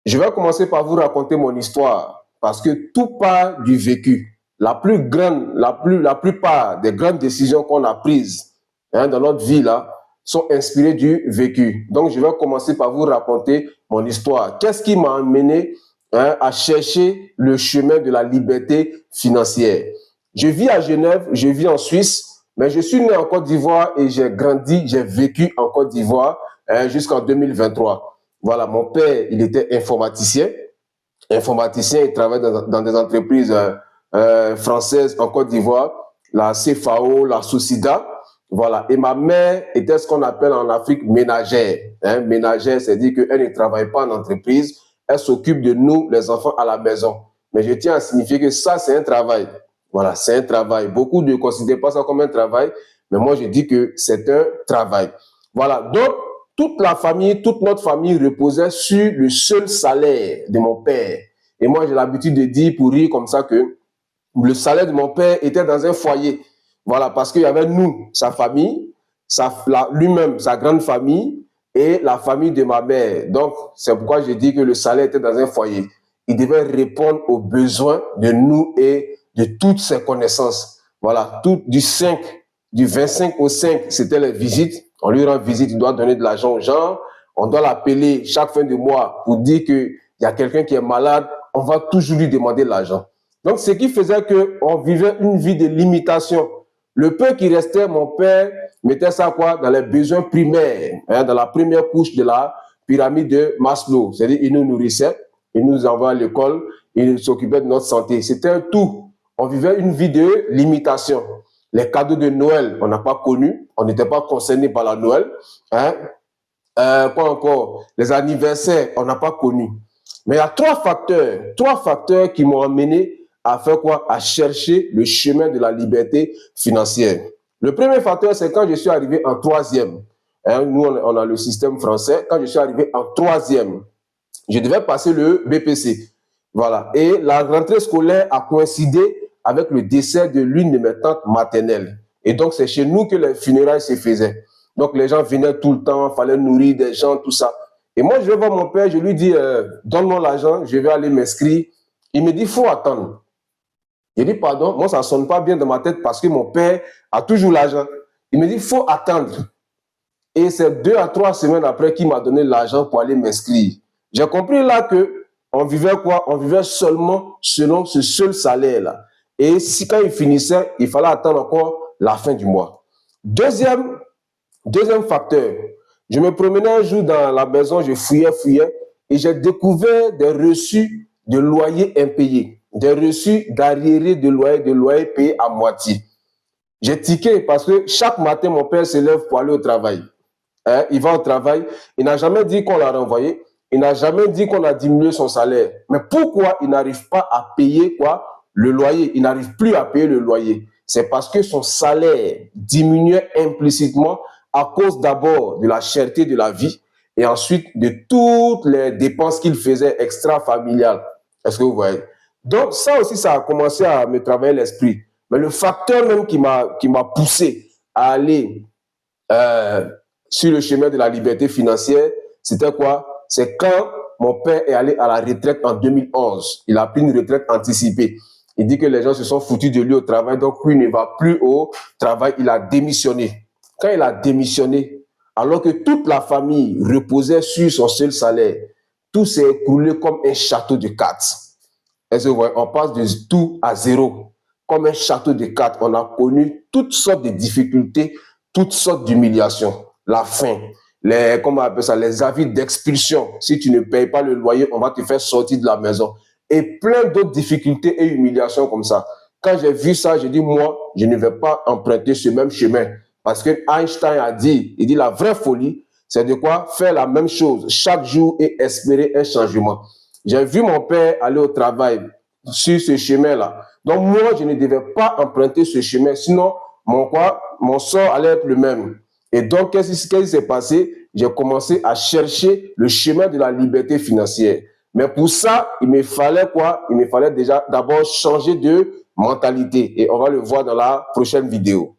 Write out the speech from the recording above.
Je vais commencer par vous raconter mon histoire parce que tout part du vécu. La plupart des grandes décisions qu'on a prises dans notre vie là sont inspirées du vécu. Donc, je vais commencer par vous raconter mon histoire. Qu'est-ce qui m'a amené à chercher le chemin de la liberté financière? Je vis à Genève, je vis en Suisse, mais je suis né en Côte d'Ivoire et j'ai grandi, j'ai vécu en Côte d'Ivoire jusqu'en 2023. Voilà, mon père, il était informaticien. Informaticien, il travaille dans des entreprises françaises en Côte d'Ivoire, la CFAO, la Socida. Voilà. Et ma mère était ce qu'on appelle en Afrique ménagère. Ménagère, c'est-à-dire qu'elle ne travaille pas en entreprise, elle s'occupe de nous, les enfants, à la maison. Mais je tiens à signifier que ça, c'est un travail. Voilà, c'est un travail. Beaucoup ne considèrent pas ça comme un travail, mais moi, je dis que c'est un travail. Voilà. Donc, toute notre famille reposait sur le seul salaire de mon père. Et moi, j'ai l'habitude de dire, pour rire comme ça, que le salaire de mon père était dans un foyer. Voilà, parce qu'il y avait nous, sa famille, lui-même, sa grande famille, et la famille de ma mère. Donc, c'est pourquoi je dis que le salaire était dans un foyer. Il devait répondre aux besoins de nous et de toutes ses connaissances. Voilà, du 25 au 5, c'était les visites. On lui rend visite, il doit donner de l'argent aux gens. On doit l'appeler chaque fin de mois pour dire qu'il y a quelqu'un qui est malade. On va toujours lui demander de l'argent. Donc, ce qui faisait qu'on vivait une vie de limitation. Le peu qui restait, mon père mettait ça quoi dans les besoins primaires, dans la première couche de la pyramide de Maslow. C'est-à-dire, il nous nourrissait, il nous envoyait à l'école, il s'occupait de notre santé. C'était un tout. On vivait une vie de limitation. Les cadeaux de Noël, on n'a pas connu, on n'était pas concerné par la Noël. Quoi encore? Les anniversaires, on n'a pas connu. Mais il y a trois facteurs qui m'ont amené à faire quoi? À chercher le chemin de la liberté financière. Le premier facteur, c'est quand je suis arrivé en troisième. Nous, on a le système français. Quand je suis arrivé en troisième, je devais passer le BPC. Voilà. Et la rentrée scolaire a coïncidé avec le décès de l'une de mes tantes maternelles. Et donc, c'est chez nous que les funérailles se faisaient. Donc, les gens venaient tout le temps, il fallait nourrir des gens, tout ça. Et moi, je vais voir mon père, je lui dis, donne-moi l'argent, je vais aller m'inscrire. Il me dit, il faut attendre. Je dis, pardon, moi, ça ne sonne pas bien dans ma tête parce que mon père a toujours l'argent. Il me dit, il faut attendre. Et c'est 2 à 3 semaines après qu'il m'a donné l'argent pour aller m'inscrire. J'ai compris là que on vivait quoi? On vivait seulement selon ce seul salaire-là. Et si quand il finissait, il fallait attendre encore la fin du mois. Deuxième facteur, je me promenais un jour dans la maison, je fouillais, et j'ai découvert des reçus de loyer impayés, des reçus d'arriérés de loyer payés à moitié. J'ai tiqué parce que chaque matin, mon père se lève pour aller au travail. Il va au travail, il n'a jamais dit qu'on l'a renvoyé, il n'a jamais dit qu'on a diminué son salaire. Mais pourquoi il n'arrive pas à payer quoi? Le loyer? Il n'arrive plus à payer le loyer. C'est parce que son salaire diminuait implicitement à cause d'abord de la cherté de la vie et ensuite de toutes les dépenses qu'il faisait extra-familiales. Est-ce que vous voyez? Donc ça aussi, ça a commencé à me travailler l'esprit. Mais le facteur même qui m'a poussé à aller sur le chemin de la liberté financière, c'était quoi? C'est quand mon père est allé à la retraite en 2011. Il a pris une retraite anticipée. Il dit que les gens se sont foutus de lui au travail, donc lui ne va plus au travail. Il a démissionné. Quand il a démissionné, alors que toute la famille reposait sur son seul salaire, tout s'est écoulé comme un château de cartes. Est-ce que vous voyez? On passe de tout à zéro. Comme un château de cartes, on a connu toutes sortes de difficultés, toutes sortes d'humiliations. La faim, comment on appelle ça, les avis d'expulsion. Si tu ne payes pas le loyer, on va te faire sortir de la maison. Et plein d'autres difficultés et humiliations comme ça. Quand j'ai vu ça, j'ai dit, moi, je ne vais pas emprunter ce même chemin. Parce que Einstein a dit, il dit, la vraie folie, c'est de quoi? Faire la même chose chaque jour et espérer un changement. J'ai vu mon père aller au travail sur ce chemin-là. Donc, moi, je ne devais pas emprunter ce chemin. Sinon, mon sort allait être le même. Et donc, qu'est-ce qui s'est passé? J'ai commencé à chercher le chemin de la liberté financière. Mais pour ça, il me fallait quoi? Il me fallait déjà d'abord changer de mentalité. Et on va le voir dans la prochaine vidéo.